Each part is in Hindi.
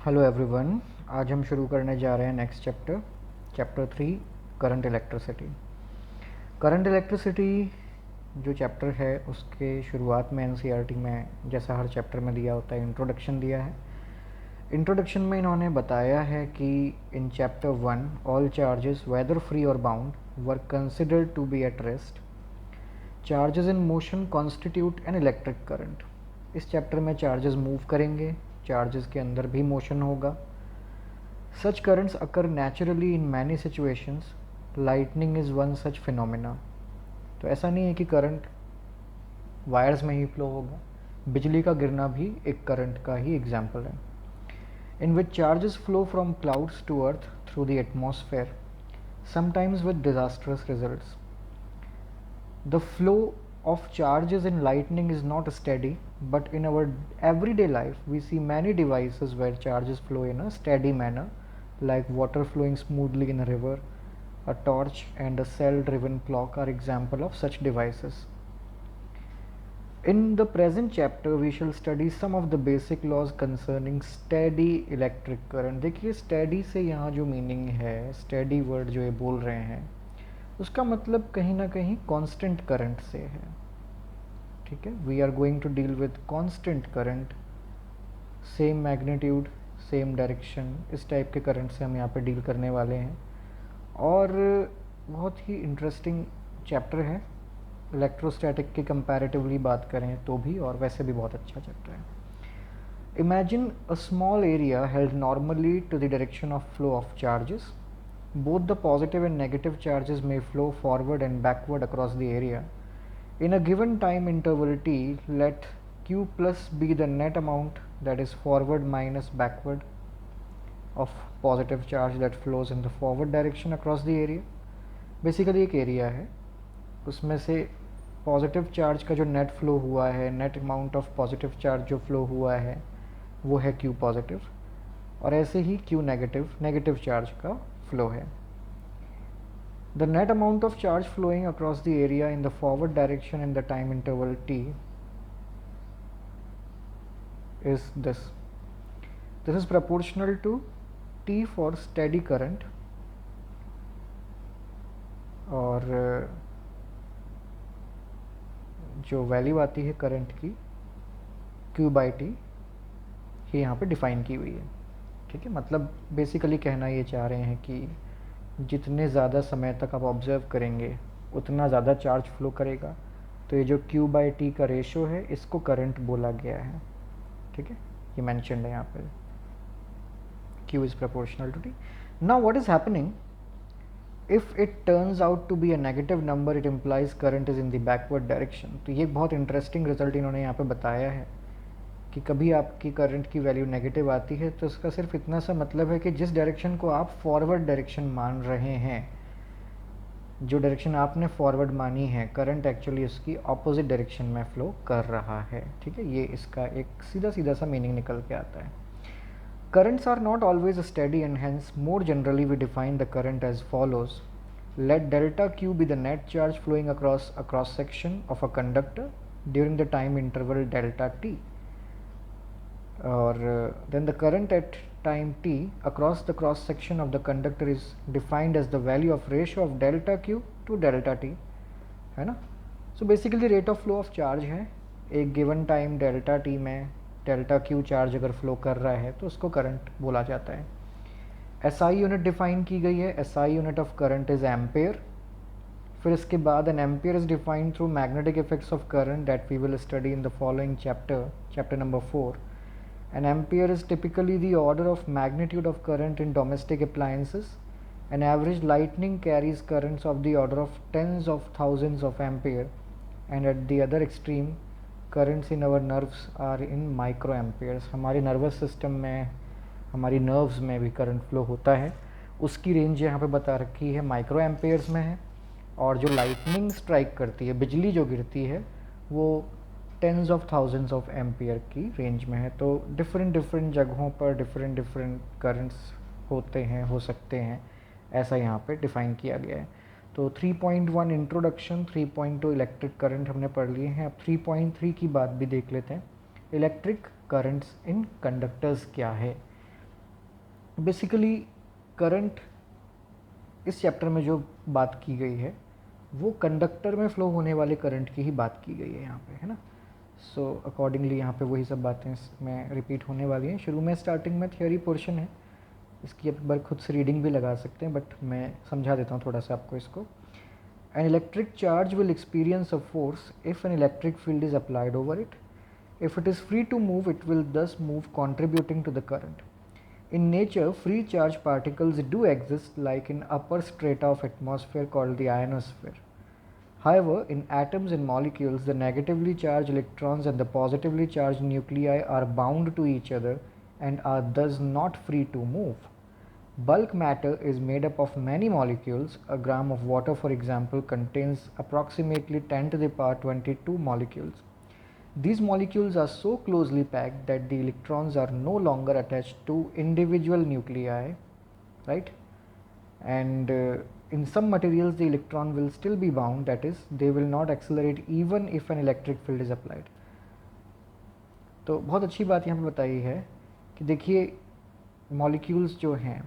Hello everyone. आज हम शुरू करने जा रहे हैं next chapter, chapter 3, current electricity. Current electricity जो चैप्टर है उसके शुरुआत में एनसीईआरटी में, जैसा हर चैप्टर में दिया होता है, इंट्रोडक्शन दिया है। इंट्रोडक्शन में इन्होंने बताया है कि in chapter 1 all charges whether free और bound were considered to be at rest. Charges in motion constitute an electric current. इस चैप्टर में चार्जेस मूव करेंगे, चार्जेस के अंदर भी मोशन होगा। Such currents occur naturally in many situations. Lightning is one such phenomena. तो ऐसा नहीं है कि करंट वायर्स में ही फ्लो होगा, बिजली का गिरना भी एक करंट का ही एग्जाम्पल है। In which charges flow from clouds to earth through the atmosphere, sometimes with disastrous results. The flow of charges in lightning is not steady, but in our everyday life we see many devices where charges flow in a steady manner, like water flowing smoothly in a river. A torch and a cell-driven clock are example of such devices. In the present chapter we shall study some of the basic laws concerning steady electric current. देखिए steady से यहाँ जो मीनिंग है, steady वर्ड जो ये बोल रहे हैं, उसका मतलब कहीं ना कहीं कांस्टेंट करंट से है। ठीक है, we are going to deal with constant current, same magnitude, same direction, इस टाइप के करंट से हम यहाँ पे डील करने वाले हैं। और बहुत ही इंटरेस्टिंग चैप्टर है, इलेक्ट्रोस्टैटिक की कंपैरेटिवली बात करें तो भी, और वैसे भी बहुत अच्छा चैप्टर है। Imagine a small area held normally to the direction of flow of charges. Both the positive and negative charges may flow forward and backward across the area. In a given time interval t, let q plus be the net amount, that is forward minus backward, of positive charge that flows in the forward direction across the area. Basically एक एरिया है, उसमें से पॉजिटिव चार्ज का जो नेट फ्लो हुआ है, net amount of positive charge जो फ्लो हुआ है वो है q पॉजिटिव, और ऐसे ही q नेगेटिव चार्ज का फ्लो है। The net amount of charge flowing across the area in the forward direction in the time interval t is this. This is proportional to t for steady current, और जो वैल्यू आती है करंट की q बाई टी, ये यहाँ पे डिफाइन की हुई है। ठीक है, मतलब बेसिकली कहना ये चाह रहे हैं कि जितने ज़्यादा समय तक आप ऑब्जर्व करेंगे उतना ज़्यादा चार्ज फ्लो करेगा। तो ये जो q बाई टी का रेशो है, इसको करंट बोला गया है। ठीक है, ये मैंशनड है यहाँ पर, q is proportional to t. Now what is happening if it turns out to be a negative number, it implies current is in the backward direction. तो ये बहुत इंटरेस्टिंग रिजल्ट इन्होंने यहाँ पे बताया है कि कभी आपकी करंट की वैल्यू नेगेटिव आती है तो इसका सिर्फ इतना सा मतलब है कि जिस डायरेक्शन को आप फॉरवर्ड डायरेक्शन मान रहे हैं, जो डायरेक्शन आपने फॉरवर्ड मानी है, करंट एक्चुअली उसकी ऑपोजिट डायरेक्शन में फ्लो कर रहा है। ठीक है, ये इसका एक सीधा सा मीनिंग निकल के आता है। Currents are not always steady, and hence more generally we define the current as follows. Let delta q be the net charge flowing across a cross section of a conductor during the time interval delta t. Or then the current at time t across the cross section of the conductor is defined as the value of ratio of delta q to delta t, है ना। So basically rate of flow of charge है, एक गिवन टाइम डेल्टा टी में डेल्टा क्यू चार्ज अगर फ्लो कर रहा है तो उसको करंट बोला जाता है। एसआई यूनिट डिफाइन की गई है, SI unit of current is ampere. फिर इसके बाद an ampere is defined through magnetic effects of current that we will study in the following chapter number 4. An ampere is typically the order of magnitude of current in domestic appliances. An average lightning carries currents of the order of tens of thousands of ampere, and at the other extreme, currents in our nerves are in microamperes. हमारे नर्वस सिस्टम में, हमारी नर्व्स में भी करंट फ्लो होता है, उसकी रेंज यहाँ पे बता रखी है, माइक्रो एम्पेयर्स में है। और जो लाइटनिंग स्ट्राइक करती है, बिजली जो गिरती है, वो tens of thousands of ampere की रेंज में है। तो डिफरेंट जगहों पर डिफरेंट करंट्स होते हैं, हो सकते हैं, ऐसा यहाँ पे डिफ़ाइन किया गया है। तो 3.1 इंट्रोडक्शन, 3.2 इलेक्ट्रिक करंट हमने पढ़ लिए हैं। अब 3.3 की बात भी देख लेते हैं, इलेक्ट्रिक करंट्स इन कंडक्टर्स क्या है। बेसिकली करंट इस चैप्टर में जो बात की गई है वो कंडक्टर में फ्लो होने वाले करंट की ही बात की गई है यहाँ पे, है ना। सो अकॉर्डिंगली यहाँ पे वही सब बातें में रिपीट होने वाली हैं। शुरू में स्टार्टिंग में थियोरी पोर्शन है, इसकी एक बार खुद से रीडिंग भी लगा सकते हैं, बट मैं समझा देता हूँ थोड़ा सा आपको इसको। An electric charge will experience a force if N electric field is applied over it. If it is free to move, it will thus move contributing to the current. In nature, free charge particles do exist like in upper strata of atmosphere called the ionosphere. However, in atoms and molecules, the negatively charged electrons and the positively charged nuclei are bound to each other and are thus not free to move. Bulk matter is made up of many molecules. A gram of water, for example, contains approximately 10 to the power 22 molecules. These molecules are so closely packed that the electrons are no longer attached to individual nuclei, right? And in some materials the electron will still be bound, that is they will not accelerate even if an electric field is applied. तो बहुत अच्छी बात यहाँ पे बताई है कि देखिए मॉलिक्यूल्स जो हैं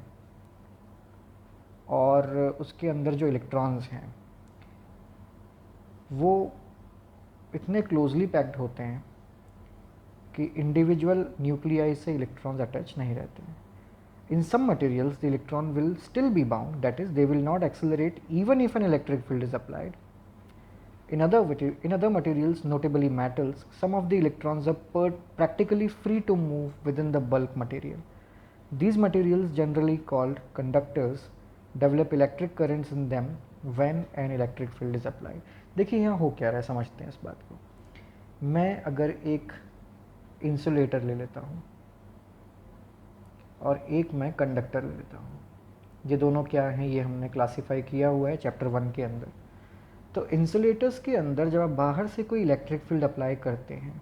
और उसके अंदर जो इलेक्ट्रॉन्स हैं वो इतने क्लोजली पैक्ड होते हैं कि इंडिविजुअल न्यूक्लियाई से इलेक्ट्रॉन्स अटैच नहीं रहते हैं. In some materials, the electron will still be bound, that is, they will not accelerate even if an electric field is applied. In other materials, notably metals, some of the electrons are practically free to move within the bulk material. These materials, generally called conductors, develop electric currents in them when an electric field is applied. देखिए यहाँ हो क्या रहा है, समझते हैं इस बात को. मैं अगर एक इंसुलेटर ले लेता हूँ और एक मैं कंडक्टर ले लेता हूँ, ये दोनों क्या हैं ये हमने क्लासिफाई किया हुआ है चैप्टर 1 के अंदर. तो इंसुलेटर्स के अंदर जब आप बाहर से कोई इलेक्ट्रिक फील्ड अप्लाई करते हैं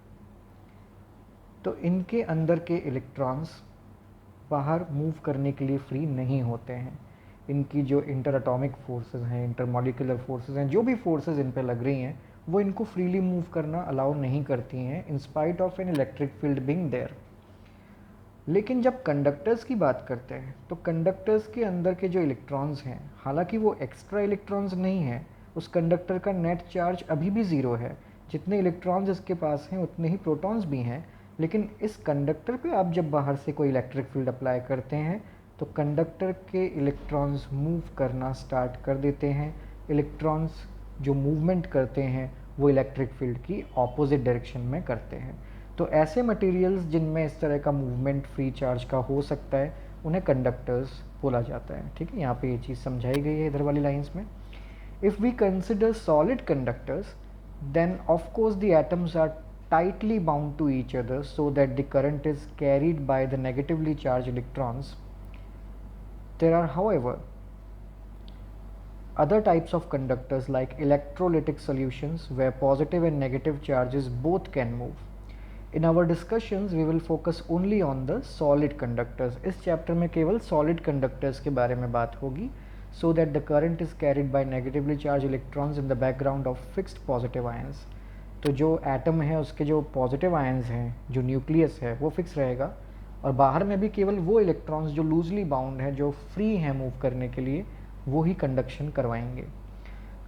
तो इनके अंदर के इलेक्ट्रॉन्स बाहर मूव करने के लिए फ्री नहीं होते हैं. इनकी जो इंटर एटॉमिक फोर्सेस हैं, इंटर मॉलिक्यूलर फोर्सेस हैं, जो भी फोर्सेस इन पे लग रही हैं वो इनको फ्रीली मूव करना अलाउ नहीं करती हैं in spite of an electric field being there. लेकिन जब कंडक्टर्स की बात करते हैं तो कंडक्टर्स के अंदर के जो इलेक्ट्रॉन्स हैं, हालांकि वो एक्स्ट्रा इलेक्ट्रॉन्स नहीं हैं, उस कंडक्टर का नेट चार्ज अभी भी ज़ीरो है. जितने इलेक्ट्रॉन्स इसके पास हैं उतने ही प्रोटॉन्स भी हैं. लेकिन इस कंडक्टर पे आप जब बाहर से कोई इलेक्ट्रिक फील्ड अप्लाई करते हैं तो कंडक्टर के इलेक्ट्रॉन्स मूव करना स्टार्ट कर देते हैं. इलेक्ट्रॉन्स जो मूवमेंट करते हैं वो इलेक्ट्रिक फील्ड की ऑपोजिट डायरेक्शन में करते हैं. तो ऐसे मटेरियल्स जिनमें इस तरह का मूवमेंट फ्री चार्ज का हो सकता है उन्हें कंडक्टर्स बोला जाता है. ठीक है, यहाँ पे ये चीज़ समझाई गई है इधर वाली लाइंस में. If we consider solid conductors then of course the atoms are tightly bound to each other so that the current is carried by the negatively charged electrons. There are, however, other types of conductors like electrolytic solutions where positive and negative charges both can move. In our discussions, we will focus only on the solid conductors. इस चैप्टर में केवल solid conductors के बारे में बात होगी, so that the current is carried by negatively charged electrons in the background of fixed positive ions. तो जो एटम है उसके जो पॉजिटिव आयंस हैं, जो न्यूक्लियस है वो फिक्स रहेगा और बाहर में भी केवल वो इलेक्ट्रॉन्स जो लूजली बाउंड हैं, जो फ्री हैं मूव करने के लिए, वो ही कंडक्शन करवाएंगे.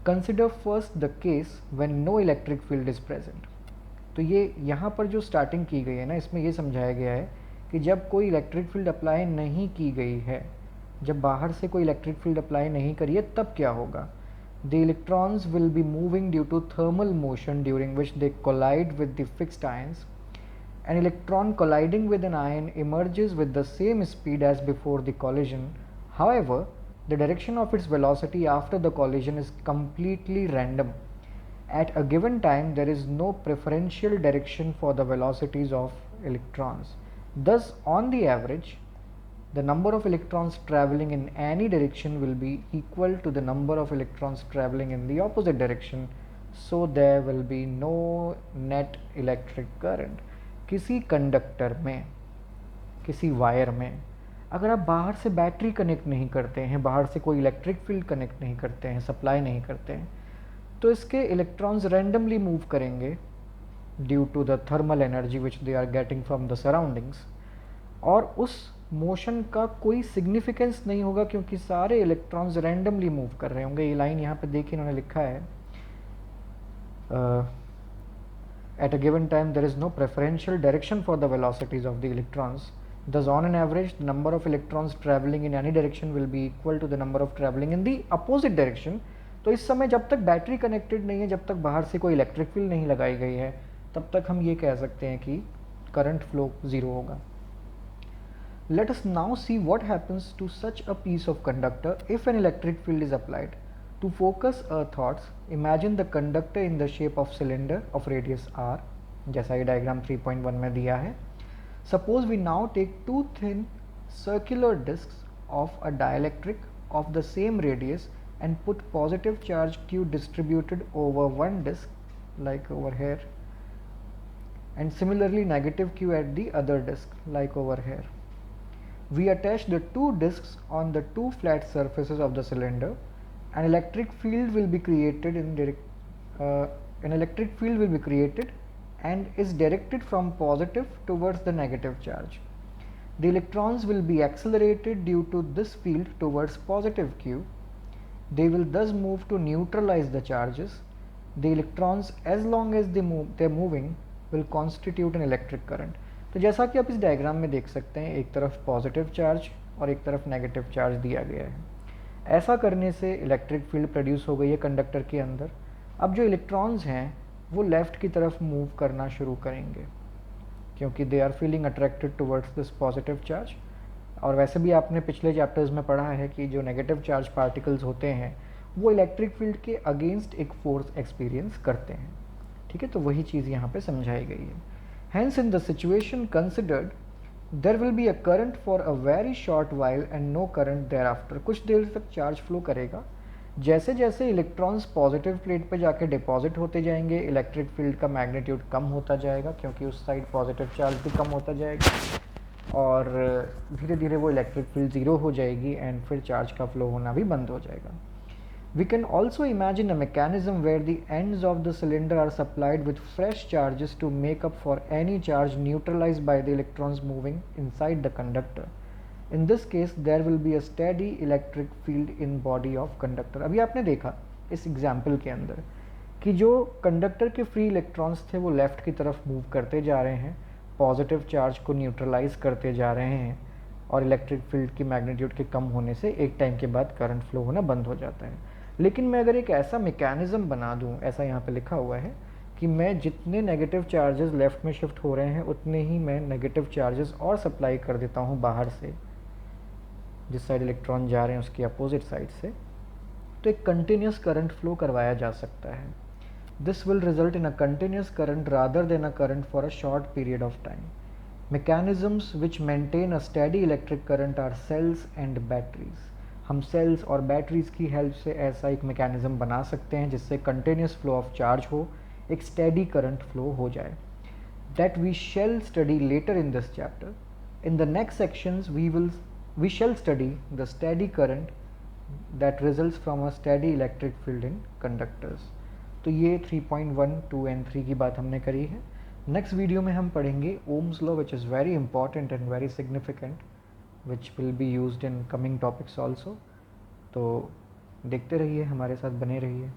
Consider first the case when no electric field is present. तो ये यहाँ पर जो स्टार्टिंग की गई है ना, इसमें ये समझाया गया है कि जब कोई इलेक्ट्रिक फील्ड अप्लाई नहीं की गई है, जब बाहर से कोई इलेक्ट्रिक फील्ड अप्लाई नहीं करी है, तब क्या होगा. The electrons will be moving due to thermal motion during which they collide with the fixed ions. An electron colliding with an ion emerges with the same speed as before the collision. However, the direction of its velocity after the collision is completely random. At a given time, there is no preferential direction for the velocities of electrons. Thus, on the average, the number of electrons traveling in any direction will be equal to the number of electrons traveling in the opposite direction, so there will be no net electric current. किसी कंडक्टर में, किसी वायर में अगर आप बाहर से बैटरी कनेक्ट नहीं करते हैं, बाहर से कोई इलेक्ट्रिक फील्ड कनेक्ट नहीं करते हैं, सप्लाई नहीं करते हैं, तो इसके इलेक्ट्रॉन्स रैंडमली मूव करेंगे due to the thermal energy which they are getting from the surroundings. और उस मोशन का कोई सिग्निफिकेंस नहीं होगा क्योंकि सारे इलेक्ट्रॉन्स रैंडमली मूव कर रहे होंगे। ये लाइन यहाँ पे देखिए इन्होंने लिखा है, at a given time there is no preferential direction for the velocities of the electrons. Thus on an average the number of electrons traveling in any direction will be equal to the number of traveling in the opposite direction. तो इस समय जब तक बैटरी कनेक्टेड नहीं है, जब तक बाहर से कोई इलेक्ट्रिक फील्ड नहीं लगाई गई है, तब तक हम ये कह सकते हैं कि करंट फ्लो ज़ीरो होगा। Let us now see what happens to such a piece of conductor if an electric field is applied. To focus our thoughts, imagine the conductor in the shape of cylinder of radius r, जैसा ये डायग्राम 3.1 में दिया है। Suppose we now take two thin circular discs of a dielectric of the same radius and put positive charge q distributed over one disc like over here, and similarly negative q at the other disc like over here. We attach the two discs on the two flat surfaces of the cylinder. An electric field will be created and is directed from positive towards the negative charge. The electrons will be accelerated due to this field towards positive q. They will thus move to neutralize the charges. The electrons, as long as they're moving, will constitute an electric current. तो जैसा कि आप इस डायग्राम में देख सकते हैं, एक तरफ पॉजिटिव चार्ज और एक तरफ नेगेटिव चार्ज दिया गया है। ऐसा करने से इलेक्ट्रिक फील्ड प्रोड्यूस हो गई है कंडक्टर के अंदर। अब जो इलेक्ट्रॉन्स हैं वो लेफ़्ट की तरफ मूव करना शुरू करेंगे क्योंकि they are feeling attracted towards this positive charge. और वैसे भी आपने पिछले चैप्टर्स में पढ़ा है कि जो नेगेटिव चार्ज पार्टिकल्स होते हैं वो इलेक्ट्रिक फील्ड के अगेंस्ट एक फोर्स एक्सपीरियंस करते हैं। ठीक है, तो वही चीज़ यहाँ पे समझाई गई है। Hence in the situation considered, there will be a current for a very short while and no current thereafter. कुछ देर तक चार्ज फ्लो करेगा। जैसे जैसे इलेक्ट्रॉन्स पॉजिटिव प्लेट पे जाके डिपॉजिट होते जाएंगे, इलेक्ट्रिक फील्ड का मैग्नीट्यूड कम होता जाएगा क्योंकि उस साइड पॉजिटिव चार्ज भी कम होता जाएगा और धीरे धीरे वो इलेक्ट्रिक फील्ड ज़ीरो हो जाएगी एंड फिर चार्ज का फ्लो होना भी बंद हो जाएगा। We can also imagine a mechanism where the ends of the cylinder are supplied with fresh charges to make up for any charge neutralized by the electrons moving inside the conductor. In this case, there will be a steady electric field in body of conductor. अभी आपने देखा इस एग्जाम्पल के अंदर कि जो कंडक्टर के फ्री इलेक्ट्रॉन्स थे वो लेफ़्ट की तरफ मूव करते जा रहे हैं, पॉजिटिव चार्ज को न्यूट्रलाइज करते जा रहे हैं और इलेक्ट्रिक फील्ड की मैग्नीट्यूड के कम होने से एक टाइम के बाद करंट फ्लो होना बंद हो जाता है। लेकिन मैं अगर एक ऐसा मैकेनिज़्म बना दूं, ऐसा यहाँ पे लिखा हुआ है कि मैं जितने नेगेटिव चार्जेस लेफ़्ट में शिफ्ट हो रहे हैं उतने ही मैं नेगेटिव चार्जेस और सप्लाई कर देता हूँ बाहर से, जिस साइड इलेक्ट्रॉन जा रहे हैं उसकी अपोजिट साइड से, तो एक कंटिन्यूस करंट फ्लो करवाया जा सकता है। This will result in a continuous current rather than a current for a short period of time. Mechanisms which maintain a steady electric current are cells and batteries. हम सेल्स और बैटरीज की हेल्प से ऐसा एक मैकेनिज़्म बना सकते हैं जिससे कंटिन्यूस फ्लो ऑफ चार्ज हो, एक स्टेडी करंट फ्लो हो जाए। That we shall study later in this chapter. In the next sections we shall study the steady current that results from a steady electric field in conductors. तो ये 3.1, 2 एंड 3 की बात हमने करी है। नेक्स्ट वीडियो में हम पढ़ेंगे Ohm's law, which is very important and very significant, which will be used in coming topics also। तो देखते रहिए, हमारे साथ बने रहिए।